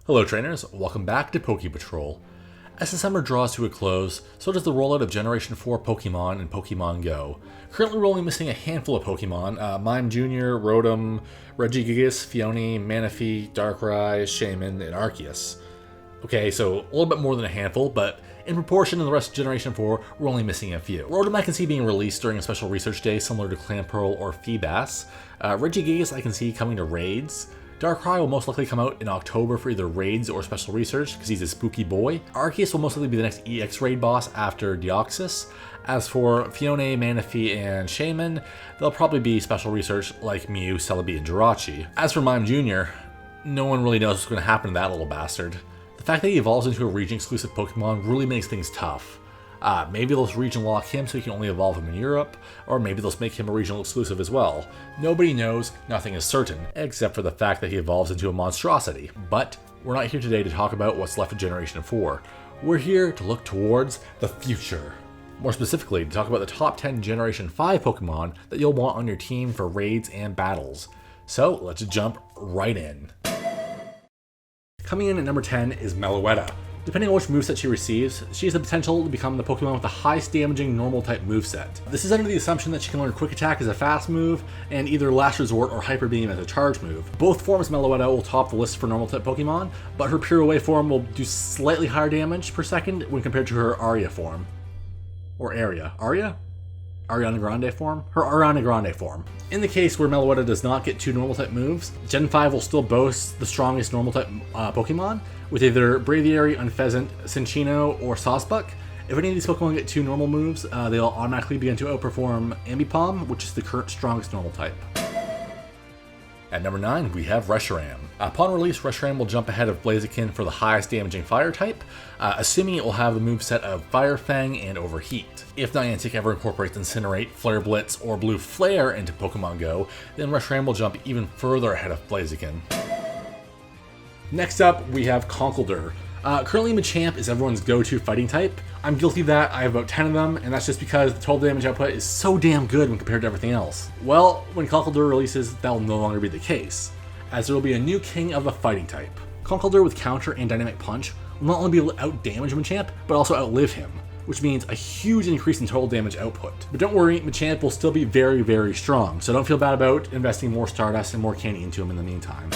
Hello trainers, welcome back to Poke Patrol. As the summer draws to a close, so does the rollout of Generation 4 Pokemon and Pokemon Go. Currently we're only missing a handful of Pokemon, Mime Jr., Rotom, Regigigas, Phione, Manaphy, Darkrai, Shaman, and Arceus. Okay, so a little bit more than a handful, but in proportion to the rest of Generation 4, we're only missing a few. Rotom I can see being released during a special research day similar to Clamperl or Feebas. Regigigas I can see coming to raids. Darkrai will most likely come out in October for either raids or special research because he's a spooky boy. Arceus will most likely be the next EX raid boss after Deoxys. As for Phione, Manaphy, and Shaman, they'll probably be special research like Mew, Celebi, and Jirachi. As for Mime Jr., no one really knows what's going to happen to that little bastard. The fact that he evolves into a region-exclusive Pokemon really makes things tough. Maybe they'll region lock him so he can only evolve him in Europe, or maybe they'll make him a regional exclusive as well. Nobody knows, nothing is certain, except for the fact that he evolves into a monstrosity. But we're not here today to talk about what's left of Generation 4. We're here to look towards the future. More specifically, to talk about the top 10 Generation 5 Pokemon that you'll want on your team for raids and battles. So let's jump right in. Coming in at number 10 is Meloetta. Depending on which moveset she receives, she has the potential to become the Pokemon with the highest damaging normal type moveset. This is under the assumption that she can learn Quick Attack as a fast move, and either Last Resort or Hyper Beam as a charge move. Both forms of Meloetta will top the list for normal type Pokemon, but her Pure Away form will do slightly higher damage per second when compared to her Aria form. Or Aria. Aria? Ariana Grande form? Her Ariana Grande form. In the case where Meloetta does not get two normal type moves, Gen 5 will still boast the strongest normal type Pokemon, with either Braviary, Unfezant, Cinccino, or Sawsbuck. If any of these Pokemon get two normal moves, they'll automatically begin to outperform Ambipom, which is the current strongest normal type. At number 9, we have Reshiram. Upon release, Reshiram will jump ahead of Blaziken for the highest damaging fire type, assuming it will have the moveset of Fire Fang and Overheat. If Niantic ever incorporates Incinerate, Flare Blitz, or Blue Flare into Pokemon Go, then Reshiram will jump even further ahead of Blaziken. Next up, we have Conkeldurr. Currently Machamp is everyone's go-to fighting type. I'm guilty of that, I have about 10 of them, and that's just because the total damage output is so damn good when compared to everything else. Well, when Conkeldurr releases, that will no longer be the case, as there will be a new king of the fighting type. Conkeldurr with Counter and Dynamic Punch will not only be able to out-damage Machamp, but also outlive him, which means a huge increase in total damage output. But don't worry, Machamp will still be very, very strong, so don't feel bad about investing more Stardust and more candy into him in the meantime.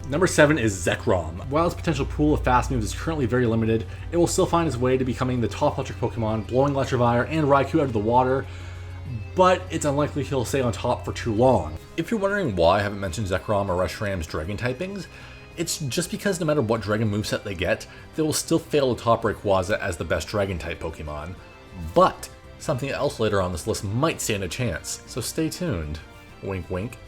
Number 7 is Zekrom. While its potential pool of fast moves is currently very limited, it will still find its way to becoming the top electric Pokemon, blowing Electivire and Raikou out of the water, but it's unlikely he'll stay on top for too long. If you're wondering why I haven't mentioned Zekrom or Reshiram's Dragon typings, it's just because no matter what Dragon moveset they get, they will still fail to top Rayquaza as the best Dragon type Pokemon. But something else later on this list might stand a chance, so stay tuned. Wink wink.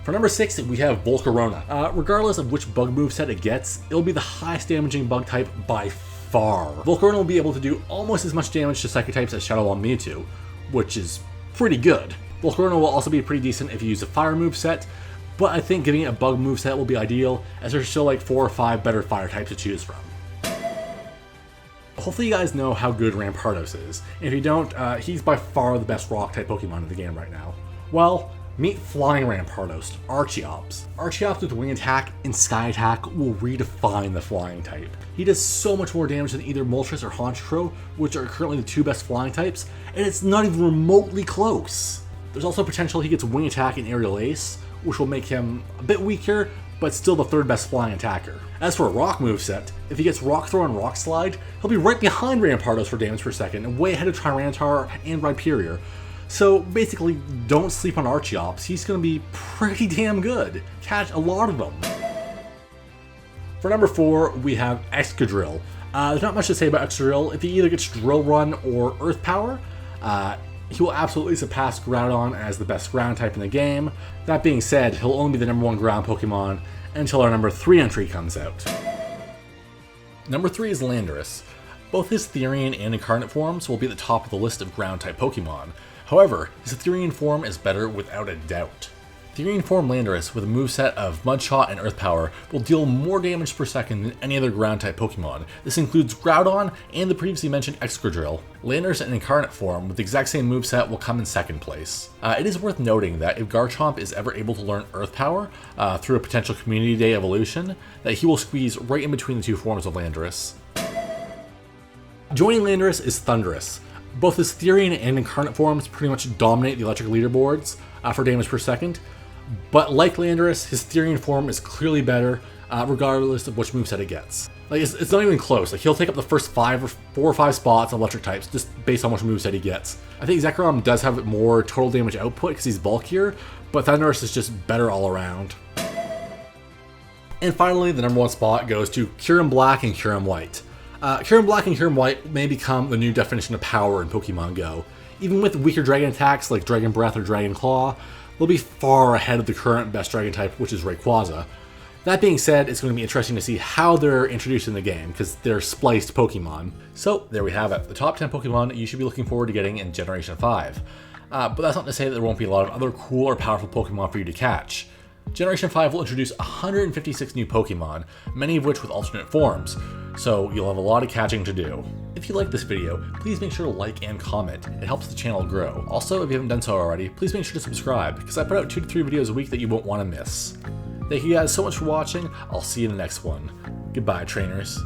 For number 6, we have Volcarona. Regardless of which bug moveset it gets, it'll be the highest damaging bug type by far. Volcarona will be able to do almost as much damage to Psychic types as Shadow Ball Mewtwo, which is pretty good. Volcarona will also be pretty decent if you use a fire moveset, but I think giving it a bug moveset will be ideal, as there's still like 4 or 5 better fire types to choose from. Hopefully you guys know how good Rampardos is, and if you don't, he's by far the best rock type Pokemon in the game right now. Well, meet Flying Rampardos, Archeops. Archeops with Wing Attack and Sky Attack will redefine the flying type. He does so much more damage than either Moltres or Honchkrow, which are currently the 2 best flying types, and it's not even remotely close. There's also potential he gets Wing Attack and Aerial Ace, which will make him a bit weaker, but still the 3rd best flying attacker. As for a rock moveset, if he gets Rock Throw and Rock Slide, he'll be right behind Rampardos for damage per second, and way ahead of Tyranitar and Rhyperior. So basically, don't sleep on Archeops, he's going to be pretty damn good. Catch a lot of them. For number 4, we have Excadrill. There's not much to say about Excadrill. If he either gets Drill Run or Earth Power, he will absolutely surpass Groudon as the best ground type in the game. That being said, he'll only be the number 1 ground Pokemon until our number 3 entry comes out. Number 3 is Landorus. Both his Therian and Incarnate forms will be at the top of the list of ground type Pokemon. However, his Therian form is better without a doubt. Therian form Landorus with a moveset of Mud Shot and Earth Power will deal more damage per second than any other ground type Pokemon. This includes Groudon and the previously mentioned Excadrill. Landorus in incarnate form with the exact same moveset will come in second place. It is worth noting that if Garchomp is ever able to learn Earth Power through a potential Community Day evolution, that he will squeeze right in between the two forms of Landorus. Joining Landorus is Thundurus. Both his Therian and incarnate forms pretty much dominate the electric leaderboards for damage per second, but like Landorus, his Therian form is clearly better regardless of which moveset it gets. Like, it's not even close. Like, he'll take up the first 4 or 5 spots of electric types just based on which moveset he gets. I think Zekrom does have more total damage output because he's bulkier, but Thundurus is just better all around. And finally, the number 1 spot goes to Kyurem Black and Kyurem White. Kyurem Black and Kyurem White may become the new definition of power in Pokemon Go. Even with weaker dragon attacks like Dragon Breath or Dragon Claw, they'll be far ahead of the current best dragon type, which is Rayquaza. That being said, it's going to be interesting to see how they're introduced in the game, because they're spliced Pokemon. So there we have it, the top 10 Pokemon you should be looking forward to getting in Generation 5. But that's not to say that there won't be a lot of other cool or powerful Pokemon for you to catch. Generation 5 will introduce 156 new Pokemon, many of which with alternate forms, so you'll have a lot of catching to do. If you like this video, please make sure to like and comment. It helps the channel grow. Also, if you haven't done so already, please make sure to subscribe, because I put out 2 to 3 videos a week that you won't want to miss. Thank you guys so much for watching. I'll see you in the next one. Goodbye, trainers.